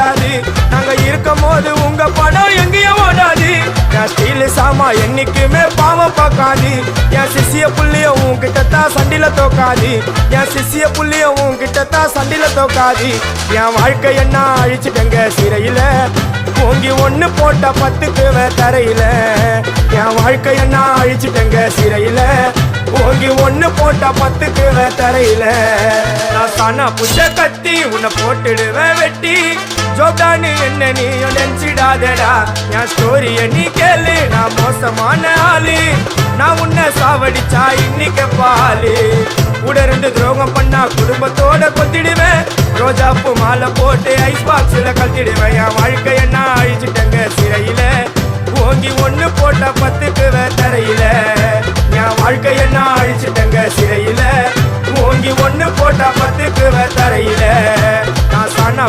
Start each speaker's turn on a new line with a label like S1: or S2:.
S1: ஓடாது. நாங்க இருக்கும் போது உங்க படம் எங்கேயும் ஓடாது. என் ஸ்டீல் சாமா என்னைக்குமே பாவம் பார்க்காது. என் சிசிய புள்ளிய உன்கிட்டத்தான் சண்டில தோக்காது. என் சிசிய புள்ளிய உன்கிட்டத்தான் சண்டில தோக்காது. என் வாழ்க்கை என்ன அழிச்சுட்டங்க சிறையில, ஓங்கி ஒண்ணு போட்ட 10க்கு தரையில. என் வாழ்க்கை என்ன அழிச்சுட்டங்க சிறையில, ஓங்கி ஒண்ணு போட்ட 10க்கு தரையில. நான் சானா புஷ கத்தி உன்னை போட்டுடுவேன் வெட்டி. ஜோப்டானு என்ன நீ நினைச்சிடாதடா. என் ஸ்டோரிய நீ கேளு, நான் மோசமான ஆளு. நான் உன்னை சாவடிச்சா இன்னைக்கு பாலு. கூட 2 துரோகம் பண்ணா குடும்பத்தோட கொத்திடுவேன். ரோஜாப்பு மாலை போட்டு ஐஸ் பாக்ஸ்ல கத்திடுவேன். என் வாழ்க்கை என்ன அழிச்சுட்டங்க சிறையில, ஓங்கி ஒண்ணு போட்ட 10க்கு தரையில. என் வாழ்க்கை என்ன அழிச்சுட்டங்க சிறையில, ஓங்கி ஒண்ணு போட்ட 10க்கு தரையில. நான் சானா